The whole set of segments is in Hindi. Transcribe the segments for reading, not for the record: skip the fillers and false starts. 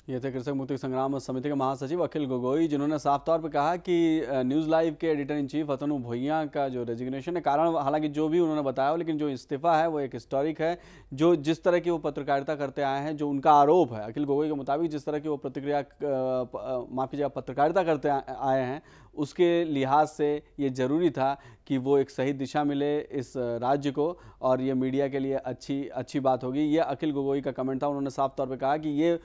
ये थे कृषक मुक्ति संग्राम समिति के महासचिव अखिल गोगोई, जिन्होंने साफ तौर पर कहा कि न्यूज़ लाइव के एडिटर इन चीफ अतनु भुइयां का जो रेजिग्नेशन है, कारण हालांकि जो भी उन्होंने बताया हो, लेकिन जो इस्तीफा है वो एक हिस्टोरिक है। जो जिस तरह की वो पत्रकारिता करते आए हैं, जो उनका आरोप है अखिल गोगोई के मुताबिक, जिस तरह की वो माफ़ कीजिएगा पत्रकारिता करते आए हैं, उसके लिहाज से ये ज़रूरी था कि वो एक सही दिशा मिले इस राज्य को, और ये मीडिया के लिए अच्छी बात होगी। ये अखिल गोगोई का कमेंट था। उन्होंने साफ तौर पे कहा कि ये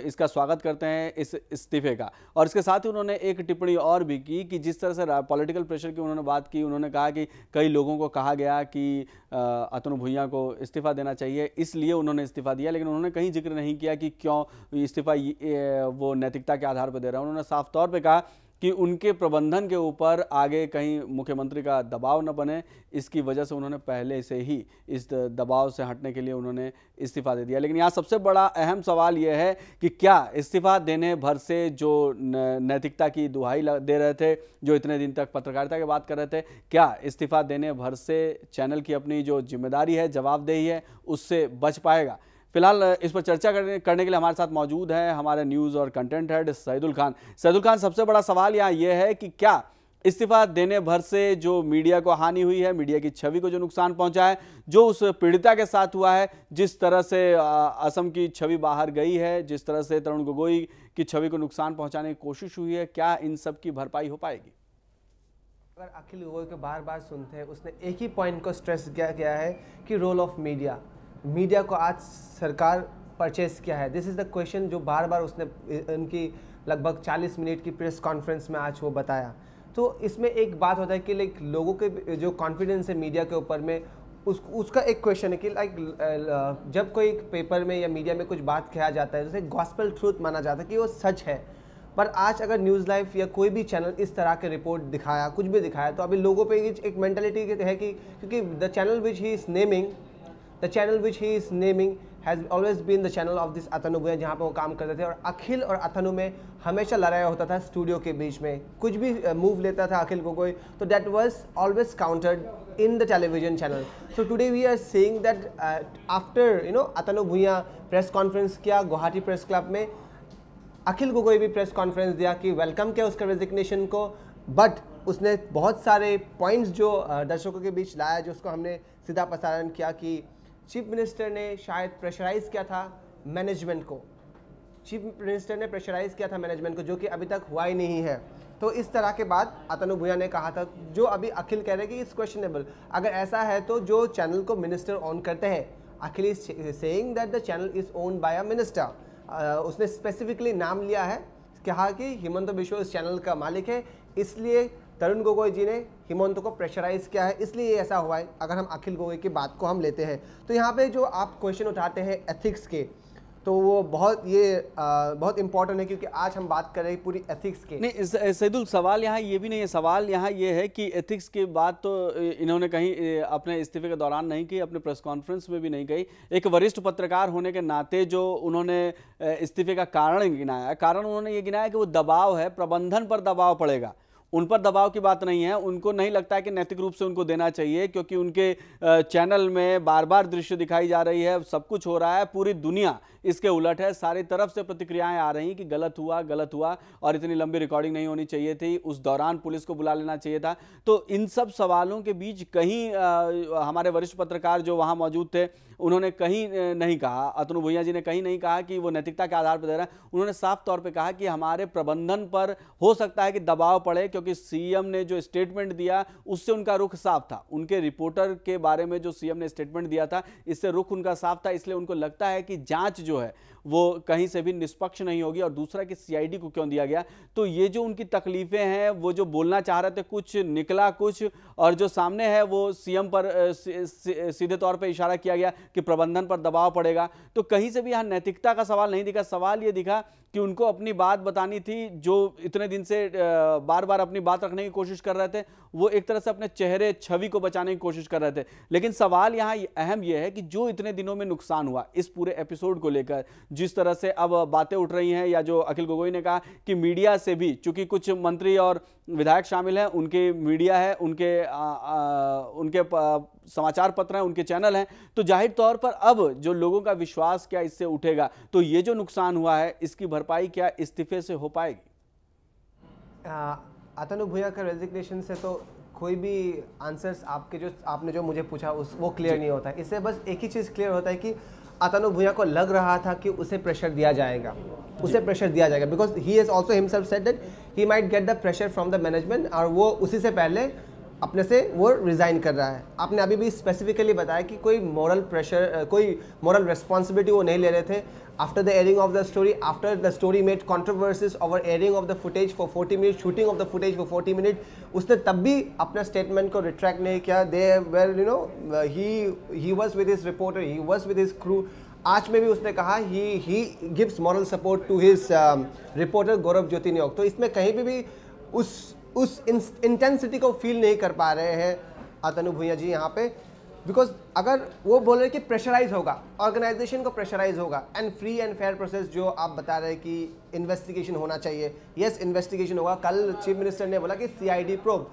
इसका स्वागत करते हैं इस इस्तीफे का। और इसके साथ ही उन्होंने एक टिप्पणी और भी की कि जिस तरह से पॉलिटिकल प्रेशर की उन्होंने बात की, उन्होंने कहा कि कई लोगों को कहा गया कि अतनु भुइयां को इस्तीफा देना चाहिए, इसलिए उन्होंने इस्तीफा दिया, लेकिन उन्होंने कहीं जिक्र नहीं किया कि क्यों इस्तीफा वो नैतिकता के आधार पर दे रहे हैं। उन्होंने साफ तौर पर कहा कि उनके प्रबंधन के ऊपर आगे कहीं मुख्यमंत्री का दबाव न बने, इसकी वजह से उन्होंने पहले से ही इस दबाव से हटने के लिए उन्होंने इस्तीफा दे दिया। लेकिन यहाँ सबसे बड़ा अहम सवाल यह है कि क्या इस्तीफा देने भर से जो नैतिकता की दुहाई दे रहे थे, जो इतने दिन तक पत्रकारिता की बात कर रहे थे, क्या इस्तीफा देने भर से चैनल की अपनी जो जिम्मेदारी है, जवाबदेही है, उससे बच पाएगा? फिलहाल इस पर चर्चा करने के लिए हमारे साथ मौजूद हैं हमारे न्यूज़ और कंटेंट हेड सईदुल खान। सईदुल खान, सबसे बड़ा सवाल यहाँ यह है कि क्या इस्तीफा देने भर से जो मीडिया को हानि हुई है, मीडिया की छवि को जो नुकसान पहुंचा है, जो उस पीड़िता के साथ हुआ है, जिस तरह से असम की छवि बाहर गई है, जिस तरह से तरुण गोगोई की छवि को नुकसान पहुंचाने की कोशिश हुई है, क्या इन सब की भरपाई हो पाएगी? अगर अखिल गोगोई को बार बार सुनते हैं, उसने एक ही पॉइंट को स्ट्रेस किया गया है कि रोल ऑफ मीडिया को आज सरकार परचेस किया है। दिस इज़ द क्वेश्चन जो बार बार उसने उनकी लगभग 40 मिनट की प्रेस कॉन्फ्रेंस में आज वो बताया। तो इसमें एक बात होता है कि लाइक लोगों के जो कॉन्फिडेंस है मीडिया के ऊपर में, उसका एक क्वेश्चन है कि लाइक जब कोई पेपर में या मीडिया में कुछ बात कहा जाता है, जैसे गॉस्पेल ट्रूथ माना जाता है कि वो सच है, पर आज अगर न्यूज़ लाइव या कोई भी चैनल इस तरह के रिपोर्ट दिखाया, कुछ भी दिखाया, तो अभी लोगों पे एक मेंटालिटी है कि क्योंकि the channel which he is naming has always been the channel of this Atanu Bhuyan, जहाँ पे वो काम करते थे। और अखिल और अतनु में हमेशा लड़ाई होता था स्टूडियो के बीच में। कुछ भी मूव लेता था अखिल गोगोई, तो that was always countered in the television channel. So today we are seeing that after Atanu Bhuyan press conference किया गुवाहाटी प्रेस क्लब में, अखिल गोगोई भी प्रेस कॉन्फ्रेंस दिया कि वेलकम किया उसका रेजिग्नेशन को, बट उसने बहुत सारे पॉइंट्स जो दर्शकों के बीच लाया, जो उसको हमने सीधा प्रसारण किया कि चीफ मिनिस्टर ने शायद प्रेशराइज किया था मैनेजमेंट को, जो कि अभी तक हुआ ही नहीं है। तो इस तरह के बाद अतनु भुइयां ने कहा था, जो अभी अखिल कह रहे हैं कि इट्स क्वेश्चनेबल। अगर ऐसा है तो जो चैनल को मिनिस्टर ओन करते हैं, Akhil is saying that the channel is owned by a minister. उसने स्पेसिफिकली नाम लिया है, कहा कि हिमंत बिश्वा इस चैनल का मालिक है, इसलिए तरुण गोगोई जी ने हिमंत को प्रेशराइज किया है, इसलिए ऐसा हुआ है। अगर हम अखिल गोगोई की बात को हम लेते हैं, तो यहाँ पे जो आप क्वेश्चन उठाते हैं एथिक्स के, तो वो बहुत इंपॉर्टेंट है, क्योंकि आज हम बात कर रहे हैं पूरी एथिक्स के। नहीं सईदुल, सवाल यहाँ ये भी नहीं है। सवाल यहाँ ये है कि एथिक्स की बात तो इन्होंने कहीं अपने इस्तीफे के दौरान नहीं की, अपने प्रेस कॉन्फ्रेंस में भी नहीं कही। एक वरिष्ठ पत्रकार होने के नाते जो उन्होंने इस्तीफे का कारण गिनाया, उन्होंने ये गिनाया कि वो दबाव है, प्रबंधन पर दबाव पड़ेगा। उन पर दबाव की बात नहीं है, उनको नहीं लगता है कि नैतिक रूप से उनको देना चाहिए, क्योंकि उनके चैनल में बार बार दृश्य दिखाई जा रही है, सब कुछ हो रहा है, पूरी दुनिया इसके उलट है, सारी तरफ से प्रतिक्रियाएं आ रही कि गलत हुआ और इतनी लंबी रिकॉर्डिंग नहीं होनी चाहिए थी, उस दौरान पुलिस को बुला लेना चाहिए था। तो इन सब सवालों के बीच कहीं हमारे वरिष्ठ पत्रकार जो वहां मौजूद थे, उन्होंने कहीं नहीं कहा, अतनु भुइयां जी ने कहीं नहीं कहा कि वो नैतिकता के आधार पर दे रहा है। उन्होंने साफ तौर पर कहा कि हमारे प्रबंधन पर हो सकता है कि दबाव पड़े, क्योंकि सीएम ने जो स्टेटमेंट दिया उससे उनका रुख साफ था। उनके रिपोर्टर के बारे में जो सीएम ने स्टेटमेंट दिया था, इससे रुख उनका साफ था, इसलिए उनको लगता है कि जांच जो है वो कहीं से भी निष्पक्ष नहीं होगी। और दूसरा कि सीआईडी को क्यों दिया गया, तो ये जो उनकी तकलीफें हैं, वो जो बोलना चाह रहे थे कुछ, निकला कुछ, और जो सामने है वो सीएम पर सीधे तौर पे इशारा किया गया कि प्रबंधन पर दबाव पड़ेगा। तो कहीं से भी यहाँ नैतिकता का सवाल नहीं दिखा। सवाल ये दिखा कि उनको अपनी बात बतानी थी, जो इतने दिन से बार बार अपनी बात रखने की कोशिश कर रहे थे, वो एक तरह से अपने चेहरे छवि को बचाने की कोशिश कर रहे थे। लेकिन सवाल यहाँ अहम यह है कि जो इतने दिनों में नुकसान हुआ इस पूरे एपिसोड को लेकर, जिस तरह से अब बातें उठ रही हैं, या जो अखिल गोगोई ने कहा कि मीडिया से भी, चूंकि कुछ मंत्री और विधायक शामिल हैं, उनके मीडिया है, उनके समाचार पत्र हैं, उनके चैनल हैं, तो जाहिर तौर पर अब जो लोगों का विश्वास क्या इससे उठेगा, तो ये जो नुकसान हुआ है इसकी भरपाई क्या इस्तीफे से हो पाएगी? अतनु भुइयां का रेजिग्नेशन से तो कोई भी आंसर्स आपने जो मुझे पूछा वो क्लियर नहीं होता है। इससे बस एक ही चीज़ क्लियर होता है कि अतनु भुइयां को लग रहा था कि उसे प्रेशर दिया जाएगा, because he has also himself said that he might get the pressure from the management, और वो उसी से पहले अपने से वो रिज़ाइन कर रहा है। आपने अभी भी स्पेसिफिकली बताया कि कोई मॉरल प्रेशर, कोई मॉरल रिस्पॉन्सिबिलिटी वो नहीं ले रहे थे। After the airing of the story, after the story made controversies over airing of the footage for 40 minute, shooting of the footage for 40 minute, उसने तब भी अपना स्टेटमेंट को रिट्रैक्ट नहीं किया। They were he was with his reporter, he was with his crew. आज में भी उसने कहा he gives moral support to his reporter गौरव ज्योति नियोग। तो इसमें कहीं भी उस इंटेंसिटी को फील नहीं कर पा रहे हैं अतनु भुइयां जी यहाँ पे, बिकॉज अगर वो बोल रहे कि प्रेशराइज होगा, ऑर्गेनाइजेशन को प्रेशराइज होगा, and free and fair process जो आप बता रहे हैं कि इन्वेस्टिगेशन होना चाहिए, यस इन्वेस्टिगेशन होगा। कल चीफ मिनिस्टर ने बोला कि सीआईडी प्रोब,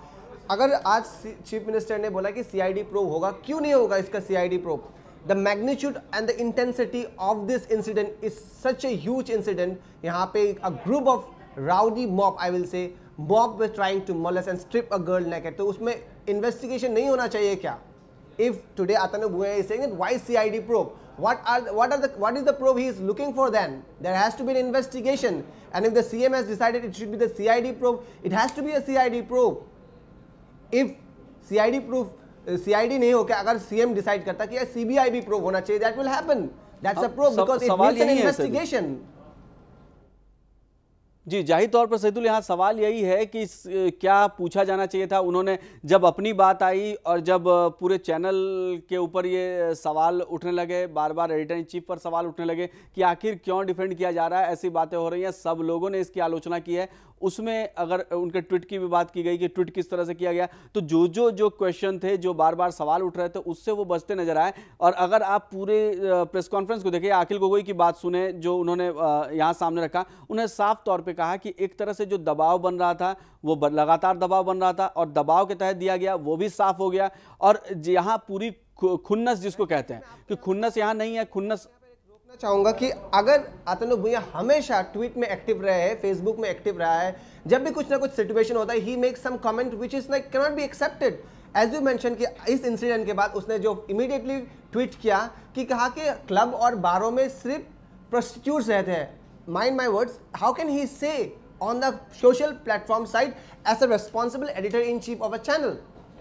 अगर आज चीफ मिनिस्टर ने बोला कि सीआईडी प्रोब होगा, क्यों नहीं होगा इसका CID probe? The magnitude and the intensity of this incident is such a huge incident. यहाँ पे a group of rowdy mob, I will say mob were trying to molest and strip a girl naked, तो उसमें इन्वेस्टिगेशन नहीं होना चाहिए क्या? If today Atanu Bhuiyan is saying that why CID probe? What is the probe he is looking for then? There has to be an investigation, and if the CM has decided it should be the CID probe, it has to be a CID probe. If CID नहीं हो क्या, अगर CM decide करता कि CBI भी probe होना चाहिए, that will happen. That's a probe because it needs an investigation. जी, जाहिर तौर पर सैदुल यहाँ सवाल यही है कि क्या पूछा जाना चाहिए था। उन्होंने जब अपनी बात आई और जब पूरे चैनल के ऊपर ये सवाल उठने लगे, बार बार एडिटर इन चीफ पर सवाल उठने लगे कि आखिर क्यों डिफेंड किया जा रहा है, ऐसी बातें हो रही हैं, सब लोगों ने इसकी आलोचना की है। उसमें अगर उनके ट्वीट की भी बात की गई कि ट्वीट किस तरह से किया गया, तो जो क्वेश्चन थे, जो बार बार सवाल उठ रहे थे, उससे वो बचते नजर आए। और अगर आप पूरे प्रेस कॉन्फ्रेंस को देखिए, अखिल गोगोई की बात सुने जो उन्होंने यहाँ सामने रखा, उन्हें साफ तौर पे कहा कि एक तरह से जो दबाव बन रहा था वो लगातार दबाव बन रहा था और दबाव के तहत दिया गया, वो भी साफ हो गया। और यहाँ पूरी खुन्नस जिसको कहते हैं कि खुन्नस यहाँ नहीं है, खुन्नस चाहूंगा कि अगर अतनु भुइयां हमेशा ट्वीट में एक्टिव रहे हैं, फेसबुक में एक्टिव रहा है, जब भी कुछ ना कुछ सिचुएशन होता है he make some comment which is like can not be accepted. As you mention कि इस इंसिडेंट के बाद उसने जो इमीडिएटली ट्वीट किया कि कहा कि क्लब और बारों में सिर्फ प्रोस्टिट्यूट्स रहते हैं। Mind my words, how can he say on the social platform side as a responsible editor in chief of a channel?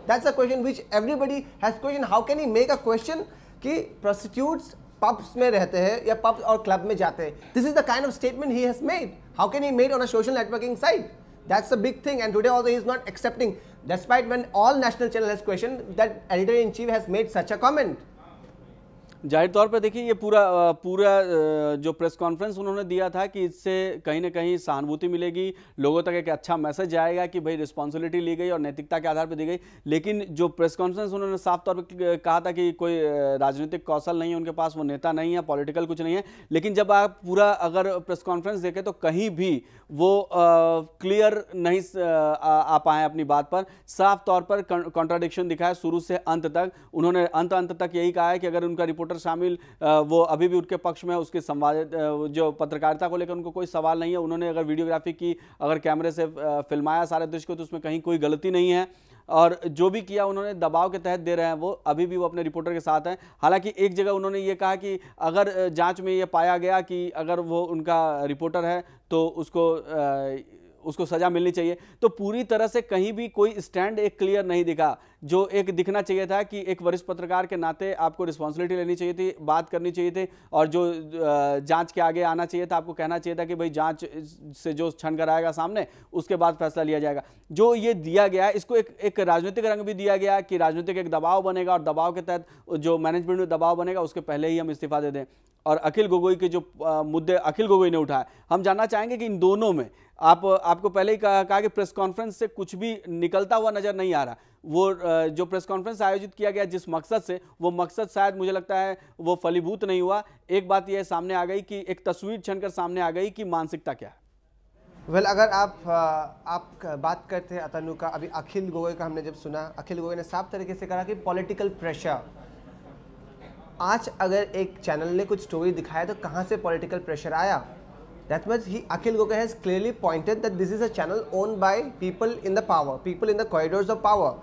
That's a question which everybody has question. How can he make a question कि प्रोस्टिट्यूट्स पब्स में रहते हैं या पब्स और क्लब में जाते हैं? This is the kind of statement he has made. How can he made on a social networking site? That's a big thing, and today also he is not accepting, despite when all national channel has questioned that editor-in-chief has made such a comment. जाहिर तौर पर देखिए ये पूरा जो प्रेस कॉन्फ्रेंस उन्होंने दिया था कि इससे कहीं ना कहीं सहानुभूति मिलेगी, लोगों तक एक अच्छा मैसेज जाएगा कि भाई रिस्पॉन्सिबिलिटी ली गई और नैतिकता के आधार पर दी गई। लेकिन जो प्रेस कॉन्फ्रेंस उन्होंने साफ तौर पर कहा था कि कोई राजनीतिक कौशल नहीं है उनके पास, वो नेता नहीं है, पॉलिटिकल कुछ नहीं है। लेकिन जब आप पूरा अगर प्रेस कॉन्फ्रेंस देखें तो कहीं भी वो क्लियर नहीं आ पाए अपनी बात पर, साफ तौर पर कॉन्ट्राडिक्शन दिखाया शुरू से अंत तक। उन्होंने अंत तक यही कहा है कि अगर उनका रिपोर्टर शामिल वो अभी भी उनके पक्ष में, उसके संवाद जो पत्रकारिता को लेकर उनको कोई सवाल नहीं है। उन्होंने अगर वीडियोग्राफी की, अगर कैमरे से फिल्माया सारे दृश्य को, तो उसमें कहीं कोई गलती नहीं है। और जो भी किया उन्होंने दबाव के तहत दे रहे हैं, वो अभी भी वो अपने रिपोर्टर के साथ हैं। हालांकि एक जगह उन्होंने ये कहा कि अगर जांच में ये पाया गया कि अगर वो उनका रिपोर्टर है तो उसको सजा मिलनी चाहिए। तो पूरी तरह से कहीं भी कोई स्टैंड एक क्लियर नहीं दिखा। जो एक दिखना चाहिए था कि एक वरिष्ठ पत्रकार के नाते आपको रिस्पॉन्सिबिलिटी लेनी चाहिए थी, बात करनी चाहिए थी, और जो जांच के आगे आना चाहिए था, आपको कहना चाहिए था कि भाई जांच से जो छन कर आएगा सामने, उसके बाद फैसला लिया जाएगा। जो ये दिया गया है, इसको एक राजनीतिक रंग भी दिया गया कि राजनीतिक एक दबाव बनेगा और दबाव के तहत जो मैनेजमेंट में दबाव बनेगा उसके पहले ही हम इस्तीफा दे दें। और अखिल गोगोई के जो मुद्दे अखिल गोगोई ने उठाए, हम जानना चाहेंगे कि इन दोनों में आपको पहले ही कहा कि प्रेस कॉन्फ्रेंस से कुछ भी निकलता हुआ नजर नहीं आ रहा। वो जो प्रेस कॉन्फ्रेंस आयोजित किया गया जिस मकसद से, वो मकसद शायद मुझे लगता है वो फलीभूत नहीं हुआ। एक बात यह सामने आ गई कि एक तस्वीर छनकर सामने आ गई कि मानसिकता क्या है। अगर आप बात करते हैं अतनु का, अभी अखिल गोगोई का हमने जब सुना, अखिल गोगोई ने साफ तरीके से कहा कि पॉलिटिकल प्रेशर, आज अगर एक चैनल ने कुछ स्टोरी दिखाया तो कहाँ से पॉलिटिकल प्रेशर आया? That means he, Akhil Gogoi has clearly pointed that this is a channel owned by people in the power, people in the corridors of power,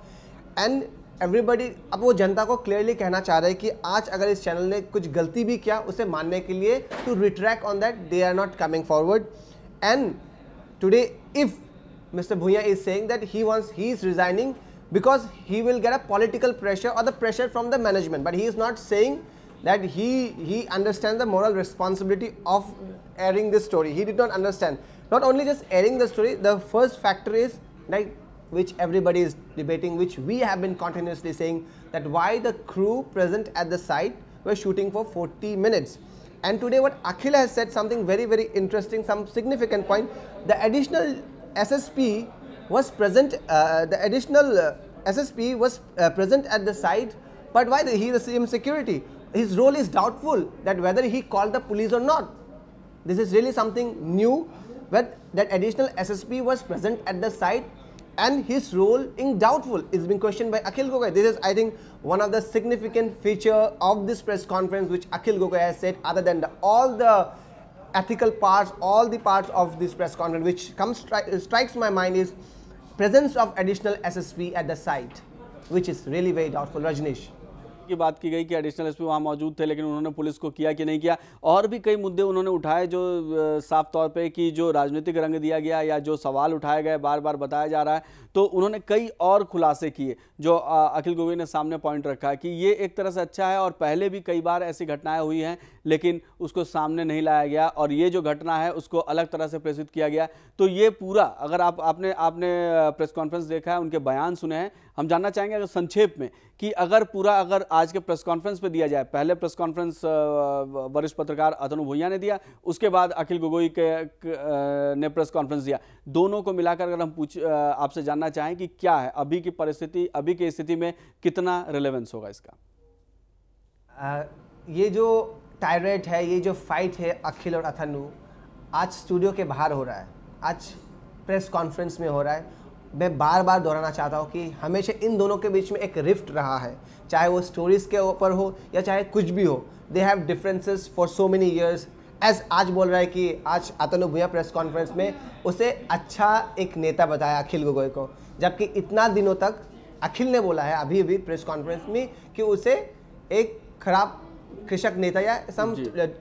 and everybody. अब वो जनता को क्लियरली कहना चाह रहे हैं कि आज अगर इस चैनल ने कुछ गलती भी किया उसे मानने के लिए, to retract on that, they are not coming forward. And today if Mr. Bhuiyan is saying that he is resigning because he will get a political pressure or the pressure from the management, but he is not saying that he understands the moral responsibility of airing this story. He did not understand. Not only just airing the story, the first factor is like which everybody is debating, which we have been continuously saying, that why the crew present at the site were shooting for 40 minutes. And today what Akhil has said, something very, very interesting, some significant point. The additional SSP was present, SSP was present at the site, but why? He is the same security. His role is doubtful, that whether he called the police or not. This is really something new, but that additional SSP was present at the site and his role in doubtful is being questioned by Akhil Gogoi. This is, I think, one of the significant feature of this press conference which Akhil Gogoi has said, other than all the ethical parts, all the parts of this press conference which strikes my mind is presence of additional SSP at the site, which is really very doubtful. Rajneesh की बात की गई कि एडिशनल एसपी वहाँ मौजूद थे, लेकिन उन्होंने पुलिस को किया कि नहीं किया। और भी कई मुद्दे उन्होंने उठाए जो साफ तौर पे कि जो राजनीतिक रंग दिया गया या जो सवाल उठाए गए, बार बार बताया जा रहा है, तो उन्होंने कई और खुलासे किए जो अखिल गोगोई ने सामने पॉइंट रखा कि ये एक तरह से अच्छा है और पहले भी कई बार ऐसी घटनाएं हुई हैं लेकिन उसको सामने नहीं लाया गया, और ये जो घटना है उसको अलग तरह से प्रेषित किया गया। तो ये पूरा, अगर आपने प्रेस कॉन्फ्रेंस देखा है, उनके बयान सुने हैं, हम जानना चाहेंगे अगर संक्षेप में कि अगर आज के प्रेस कॉन्फ्रेंस पे दिया जाए, पहले प्रेस कॉन्फ्रेंस वरिष्ठ पत्रकार अतनु भुइयां ने दिया, उसके बाद अखिल गोगोई ने प्रेस कॉन्फ्रेंस दिया, दोनों को मिलाकर अगर हम आपसे जानना चाहें कि क्या है अभी की परिस्थिति, अभी की स्थिति में कितना रिलेवेंस होगा इसका? ये जो टायरेट है, ये जो फाइट है अखिल और अतनु, आज स्टूडियो के बाहर हो रहा है, आज प्रेस कॉन्फ्रेंस में हो रहा है। मैं बार बार दोहराना चाहता हूँ कि हमेशा इन दोनों के बीच में एक रिफ्ट रहा है, चाहे वो स्टोरीज़ के ऊपर हो या चाहे कुछ भी हो। They have differences for so many years. As आज बोल रहा है कि आज अतनु भुइयां प्रेस कॉन्फ्रेंस में उसे अच्छा एक नेता बताया अखिल गोगोई को, जबकि इतना दिनों तक अखिल ने बोला है अभी भी प्रेस कॉन्फ्रेंस में कि उसे एक खराब कृषक नेता या some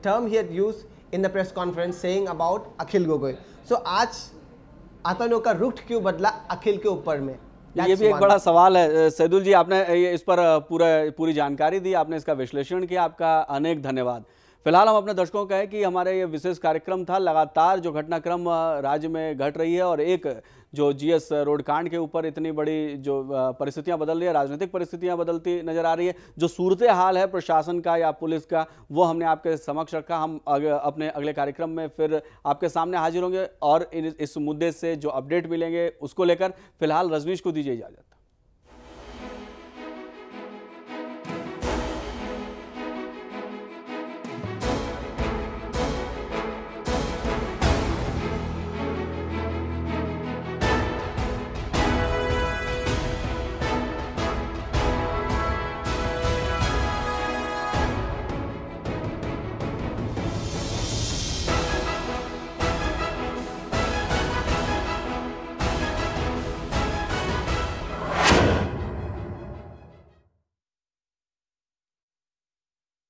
term he had used in the press conference saying about Akhil Gogoi. So आज अतनु का रुख क्यों बदला अखिल के ऊपर में? ये भी एक बड़ा सवाल है। सैदुल जी, आपने इस पर पूरी जानकारी दी, आपने इसका विश्लेषण किया, आपका अनेक धन्यवाद। फिलहाल हम अपने दर्शकों को कहें कि हमारे ये विशेष कार्यक्रम था, लगातार जो घटनाक्रम राज्य में घट रही है और एक जो जीएस रोड कांड के ऊपर इतनी बड़ी जो परिस्थितियां बदल रही है, राजनीतिक परिस्थितियां बदलती नजर आ रही है, जो सूरत हाल है प्रशासन का या पुलिस का, वो हमने आपके समक्ष रखा। हम अपने अगले कार्यक्रम में फिर आपके सामने हाजिर होंगे और इस मुद्दे से जो अपडेट मिलेंगे उसको लेकर। फिलहाल रजनीश को दीजिए इजाजत।